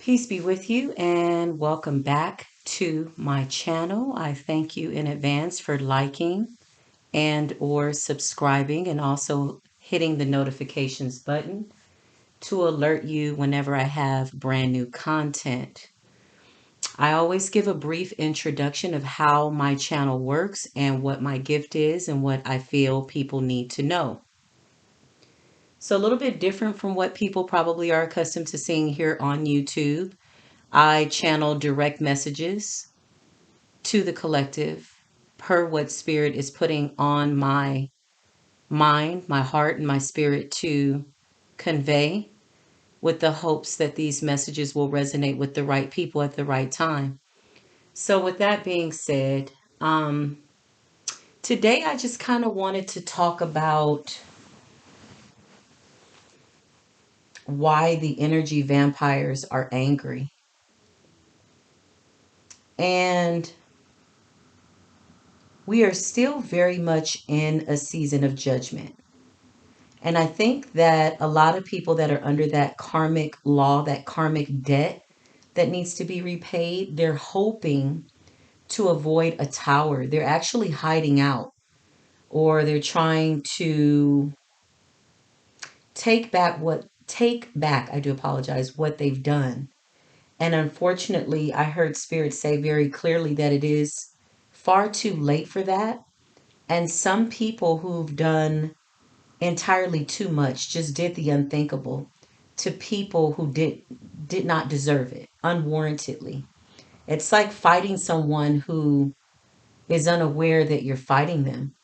Peace be with you and welcome back to my channel. I thank you in advance for liking and or subscribing and also hitting the notifications button to alert you whenever I have brand new content. I always give a brief introduction of how my channel works and what my gift is and what I feel people need to know. So a little bit different from what people probably are accustomed to seeing here on YouTube. I channel direct messages to the collective per what spirit is putting on my mind, my heart, and my spirit to convey, with the hopes that these messages will resonate with the right people at the right time. So, with that being said, today I just kind of wanted to talk about why the energy vampires are angry. And we are still very much in a season of judgment. And I think that a lot of people that are under that karmic law, that karmic debt that needs to be repaid, they're hoping to avoid a tower. They're actually hiding out, or they're trying to I do apologize, what they've done. And unfortunately, I heard Spirit say very clearly that it is far too late for that. And some people who've done entirely too much, just did the unthinkable to people who did not deserve it unwarrantedly. It's like fighting someone who is unaware that you're fighting them.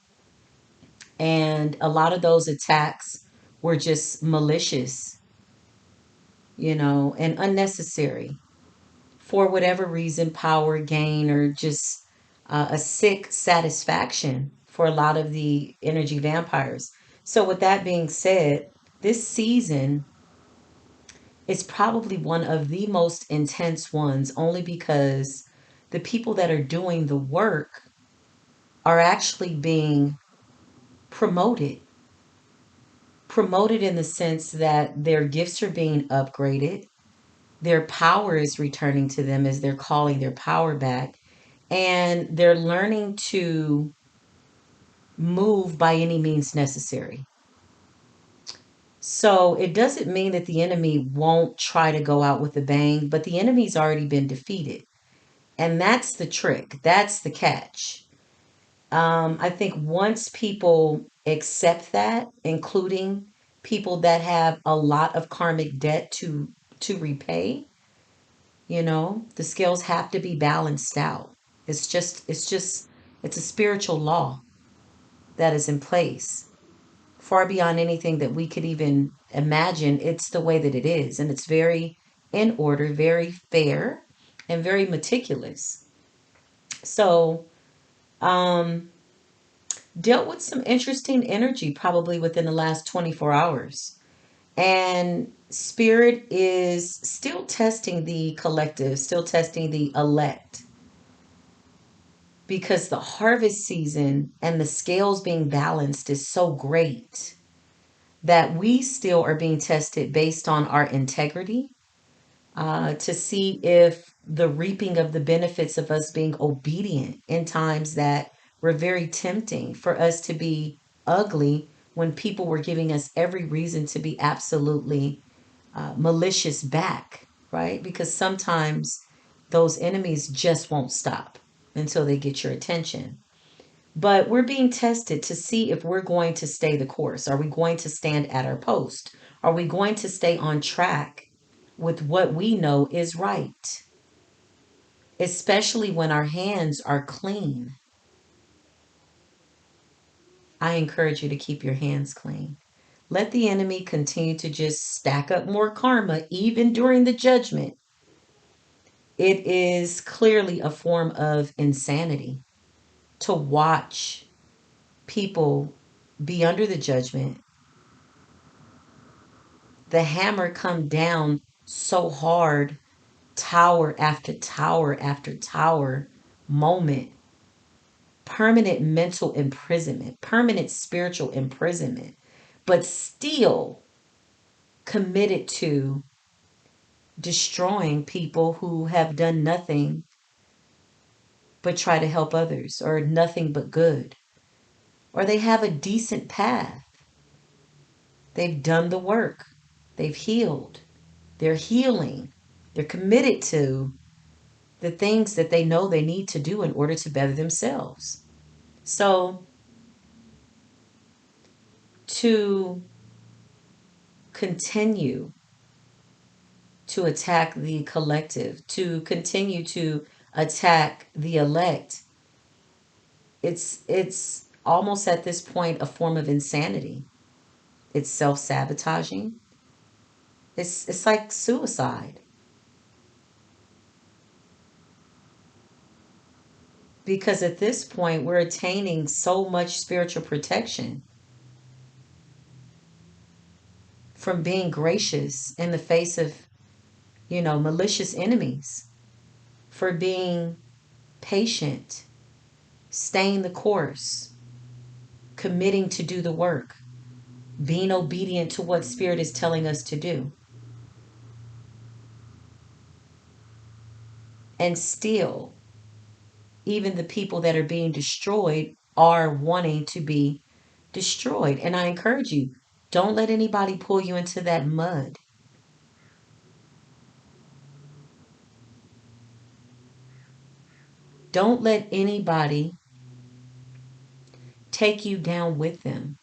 And a lot of those attacks were just malicious, and unnecessary for whatever reason, power gain, or just a sick satisfaction for a lot of the energy vampires. So, with that being said, this season is probably one of the most intense ones, only because the people that are doing the work are actually being promoted. Promoted in the sense that their gifts are being upgraded, their power is returning to them as they're calling their power back, and they're learning to move by any means necessary. So it doesn't mean that the enemy won't try to go out with a bang, but the enemy's already been defeated. And that's the trick. That's the catch. I think once people accept that, including people that have a lot of karmic debt to repay, the scales have to be balanced out. It's a spiritual law that is in place, far beyond anything that we could even imagine. It's the way that it is, and it's very in order, very fair, and very meticulous. So, um, dealt with some interesting energy probably within the last 24 hours. And Spirit is still testing the collective, still testing the elect, because the harvest season and the scales being balanced is so great that we still are being tested based on our integrity, to see if the reaping of the benefits of us being obedient in times that were very tempting for us to be ugly, when people were giving us every reason to be absolutely malicious back, right? Because sometimes those enemies just won't stop until they get your attention. But we're being tested to see if we're going to stay the course. Are we going to stand at our post? Are we going to stay on track with what we know is right? Especially when our hands are clean. I encourage you to keep your hands clean. Let the enemy continue to just stack up more karma, even during the judgment. It is clearly a form of insanity to watch people be under the judgment, the hammer come down so hard, tower after tower after tower moment, permanent mental imprisonment, permanent spiritual imprisonment, but still committed to destroying people who have done nothing but try to help others, or nothing but good, or they have a decent path. They've done the work, they've healed, they're healing, they're committed to the things that they know they need to do in order to better themselves. So, to continue to attack the collective, to continue to attack the elect, it's almost at this point a form of insanity. It's self-sabotaging. It's like suicide, because at this point we're attaining so much spiritual protection from being gracious in the face of, malicious enemies, for being patient, staying the course, committing to do the work, being obedient to what Spirit is telling us to do. And still, even the people that are being destroyed are wanting to be destroyed. And I encourage you, don't let anybody pull you into that mud. Don't let anybody take you down with them.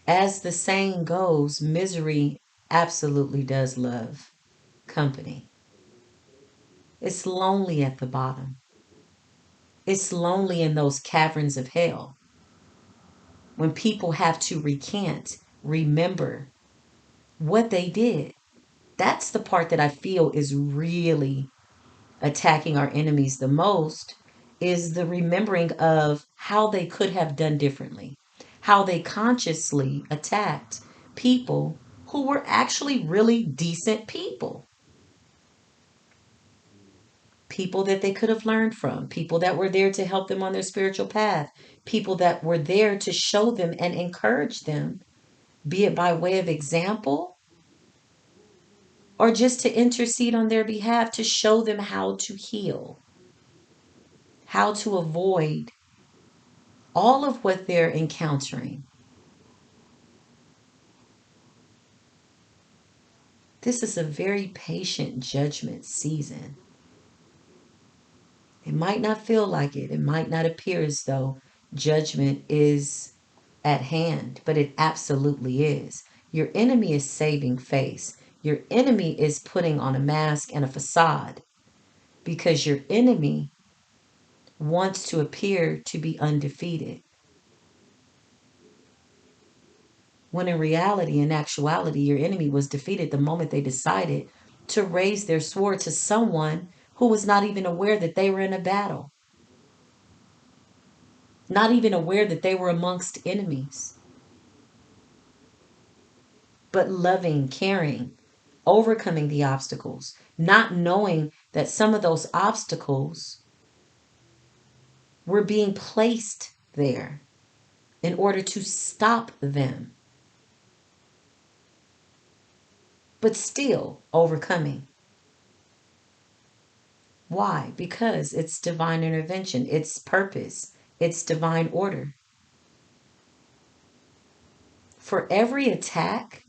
As the saying goes, misery absolutely does love company. It's lonely at the bottom. It's lonely in those caverns of hell when people have to recant, remember what they did. That's the part that I feel is really attacking our enemies the most, is the remembering of how they could have done differently, how they consciously attacked people who were actually really decent people, people that they could have learned from, people that were there to help them on their spiritual path, people that were there to show them and encourage them, be it by way of example or just to intercede on their behalf, to show them how to heal, how to avoid all of what they're encountering. This is a very patient judgment season. It might not feel like it. It might not appear as though judgment is at hand, but it absolutely is. Your enemy is saving face. Your enemy is putting on a mask and a facade, because your enemy wants to appear to be undefeated, when in reality, in actuality, your enemy was defeated the moment they decided to raise their sword to someone who was not even aware that they were in a battle, not even aware that they were amongst enemies, but loving, caring, overcoming the obstacles, not knowing that some of those obstacles were being placed there in order to stop them, but still overcoming. Why? Because it's divine intervention, it's purpose, it's divine order. For every attack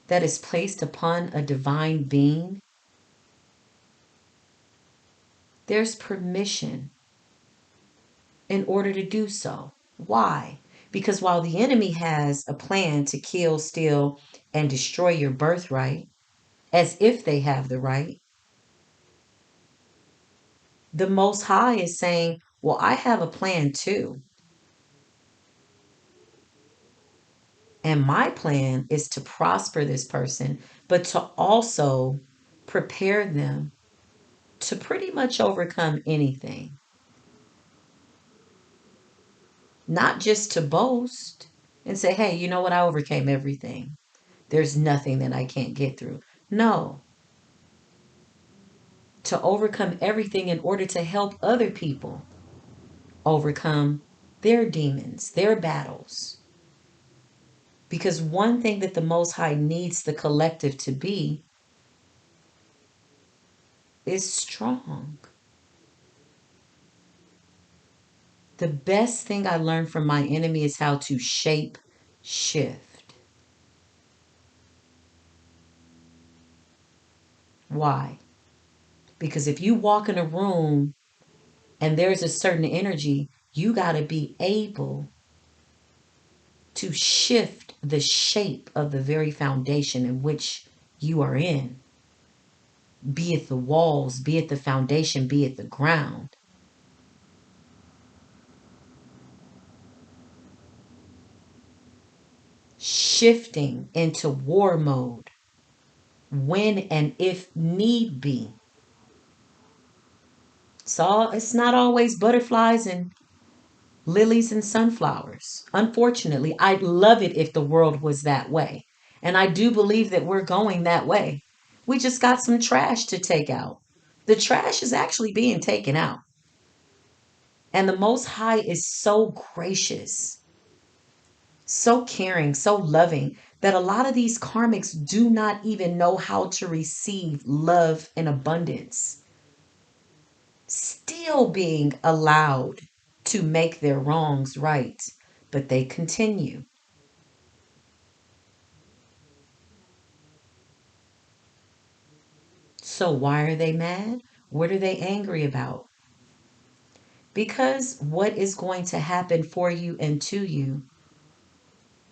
that is placed upon a divine being, there's permission in order to do so. Why? Because while the enemy has a plan to kill, steal, and destroy your birthright, as if they have the right, the Most High is saying, well, I have a plan too. And my plan is to prosper this person, but to also prepare them to pretty much overcome anything. Not just to boast and say, hey, you know what? I overcame everything. There's nothing that I can't get through. No. To overcome everything in order to help other people overcome their demons, their battles. Because one thing that the Most High needs the collective to be is strong. The best thing I learned from my enemy is how to shape shift. Why? Because if you walk in a room and there's a certain energy, you got to be able to shift the shape of the very foundation in which you are in. Be it the walls, be it the foundation, be it the ground. Shifting into war mode when and if need be. So it's not always butterflies and lilies and sunflowers. Unfortunately, I'd love it if the world was that way. And I do believe that we're going that way. We just got some trash to take out. The trash is actually being taken out. And the Most High is so gracious, so caring, so loving that a lot of these karmics do not even know how to receive love and abundance, still being allowed to make their wrongs right, but they continue. So why are they mad? What are they angry about? Because what is going to happen for you and to you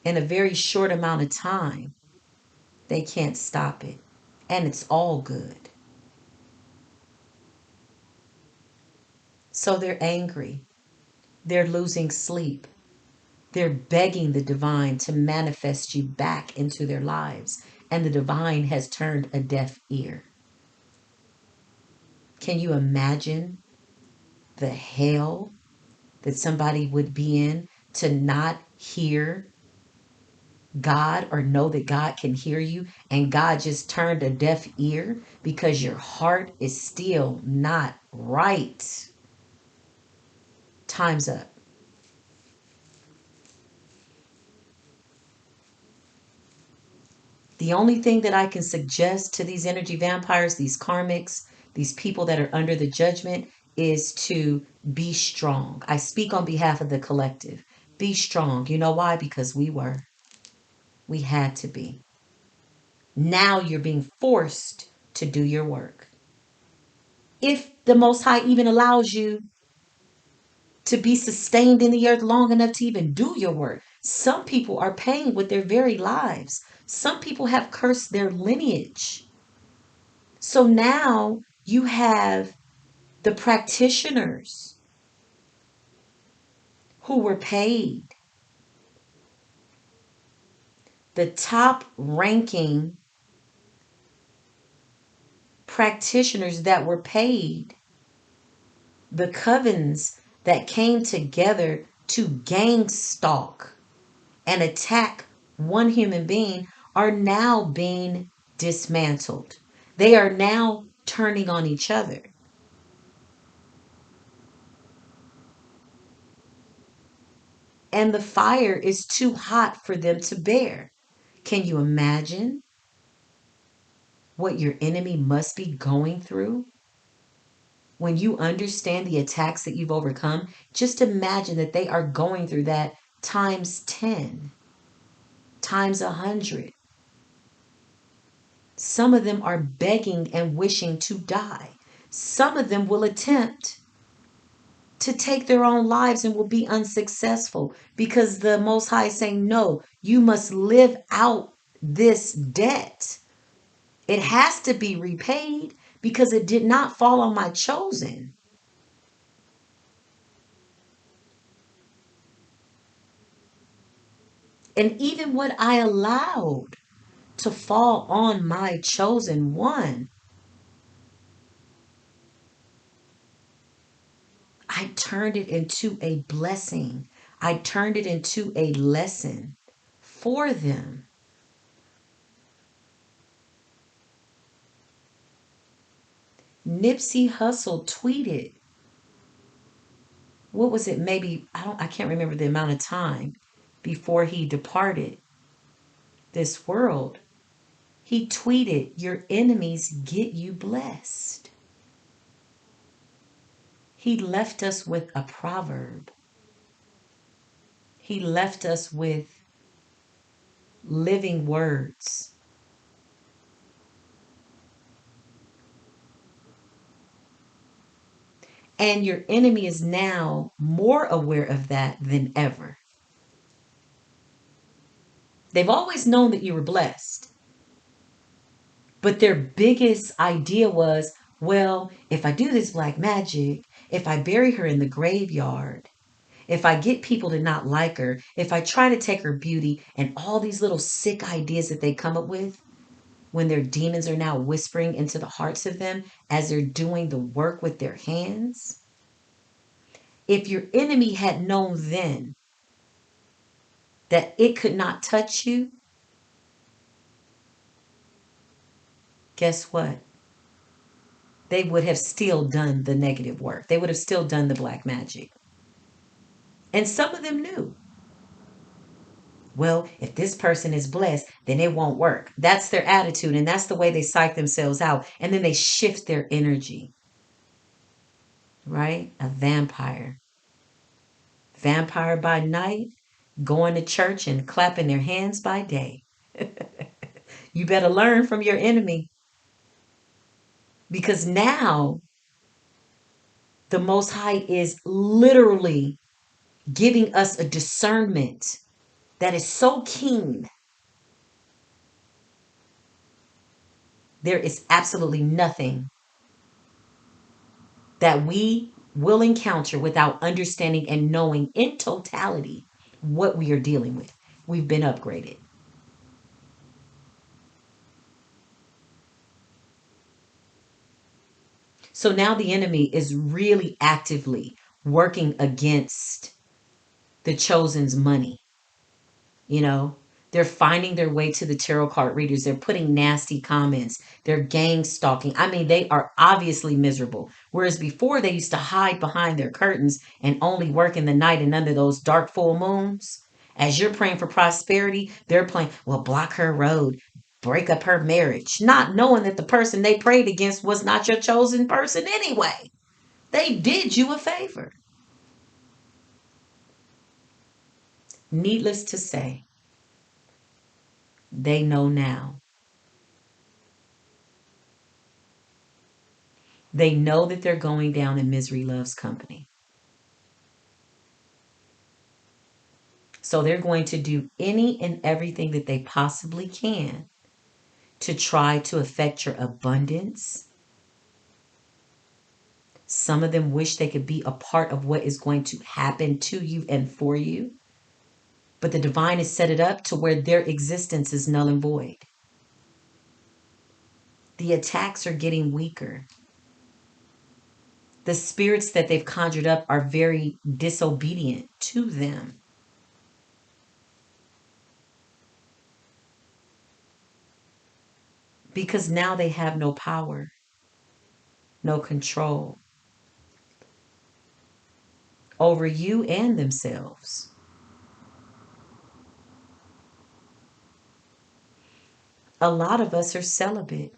in a very short amount of time, they can't stop it. And it's all good. So they're angry. They're losing sleep. They're begging the divine to manifest you back into their lives. And the divine has turned a deaf ear. Can you imagine the hell that somebody would be in to not hear God or know that God can hear you and God just turned a deaf ear because your heart is still not right? Time's up. The only thing that I can suggest to these energy vampires, these karmics, these people that are under the judgment is to be strong. I speak on behalf of the collective. Be strong. You know why? Because we were. We had to be. Now you're being forced to do your work. If the Most High even allows you to be sustained in the earth long enough to even do your work, some people are paying with their very lives. Some people have cursed their lineage. So now you have the practitioners who were paid, the top ranking practitioners that were paid, the covens that came together to gang stalk and attack one human being are now being dismantled. They are now turning on each other. And the fire is too hot for them to bear. Can you imagine what your enemy must be going through? When you understand the attacks that you've overcome, just imagine that they are going through that times 10, times 100. Some of them are begging and wishing to die. Some of them will attempt to take their own lives and will be unsuccessful because the Most High is saying, no, you must live out this debt. It has to be repaid because it did not fall on my chosen. And even what I allowed to fall on my chosen one, I turned it into a blessing. I turned it into a lesson for them. Nipsey Hussle tweeted, what was it? Maybe, I can't remember the amount of time before he departed. this world. He tweeted, "Your enemies get you blessed." He left us with a proverb. He left us with living words. And your enemy is now more aware of that than ever. They've always known that you were blessed. But their biggest idea was, well, if I do this black magic, if I bury her in the graveyard, if I get people to not like her, if I try to take her beauty, and all these little sick ideas that they come up with when their demons are now whispering into the hearts of them as they're doing the work with their hands. If your enemy had known then that it could not touch you, guess what? They would have still done the negative work. They would have still done the black magic. And some of them knew. Well, if this person is blessed, then it won't work. That's their attitude, and that's the way they psych themselves out. And then they shift their energy, right? A vampire. Vampire by night, going to church and clapping their hands by day. You better learn from your enemy, because now the Most High is literally giving us a discernment that is so keen. There is absolutely nothing that we will encounter without understanding and knowing in totality what we are dealing with. We've been upgraded. So now the enemy is really actively working against the chosen's money. You know, they're finding their way to the tarot card readers. They're putting nasty comments. They're gang stalking. I mean, they are obviously miserable. Whereas before they used to hide behind their curtains and only work in the night and under those dark full moons. As you're praying for prosperity, they're playing, well, block her road, break up her marriage, not knowing that the person they prayed against was not your chosen person anyway. They did you a favor. Needless to say, they know now. They know that they're going down in misery loves company. So they're going to do any and everything that they possibly can to try to affect your abundance. Some of them wish they could be a part of what is going to happen to you and for you. But the divine has set it up to where their existence is null and void. The attacks are getting weaker. The spirits that they've conjured up are very disobedient to them. Because now they have no power, no control over you and themselves. A lot of us are celibate.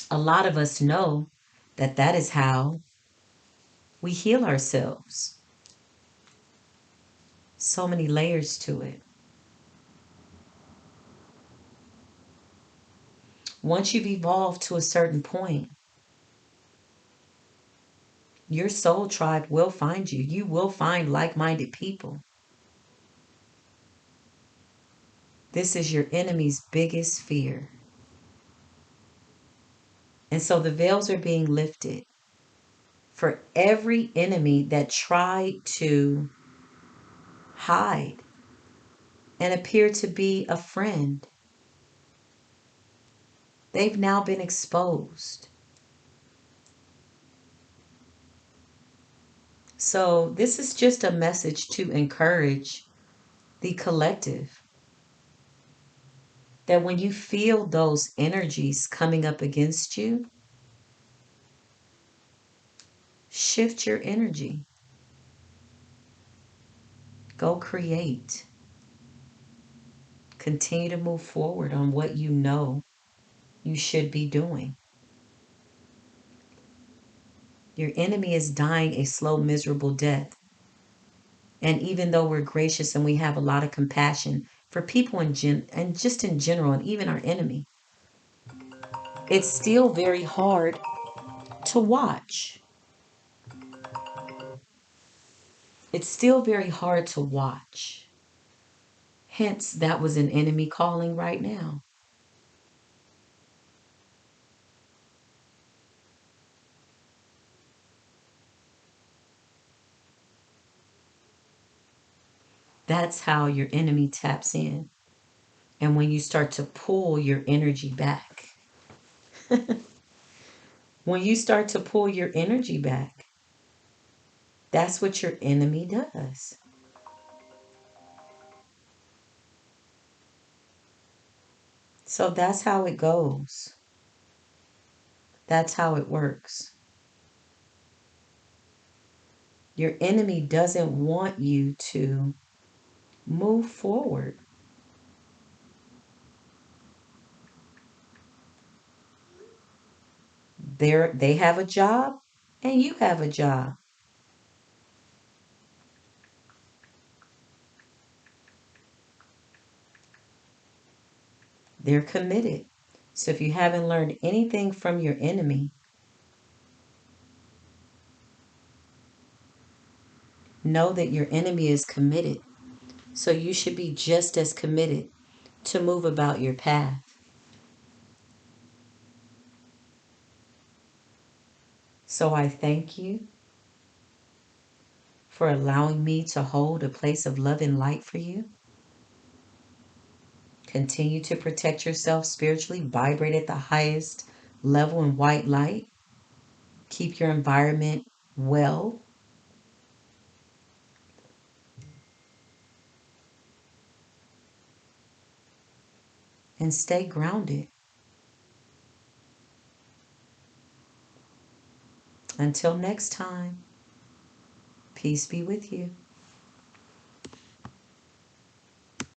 A lot of us know that that is how we heal ourselves. So many layers to it. Once you've evolved to a certain point, your soul tribe will find you. You will find like-minded people. This is your enemy's biggest fear. And so the veils are being lifted for every enemy that tried to hide and appear to be a friend. They've now been exposed. So this is just a message to encourage the collective that when you feel those energies coming up against you, shift your energy. Go create. Continue to move forward on what you know you should be doing. Your enemy is dying a slow, miserable death. And even though we're gracious and we have a lot of compassion for people and just in general, and even our enemy, it's still very hard to watch. It's still very hard to watch. Hence, that was an enemy calling right now. That's how your enemy taps in. And when you start to pull your energy back, when you start to pull your energy back, that's what your enemy does. So that's how it goes. That's how it works. Your enemy doesn't want you to move forward. They have a job and you have a job. They're committed. So if you haven't learned anything from your enemy, know that your enemy is committed. So you should be just as committed to move about your path. So I thank you for allowing me to hold a place of love and light for you. Continue to protect yourself spiritually, vibrate at the highest level in white light. Keep your environment well. And stay grounded. Until next time, peace be with you.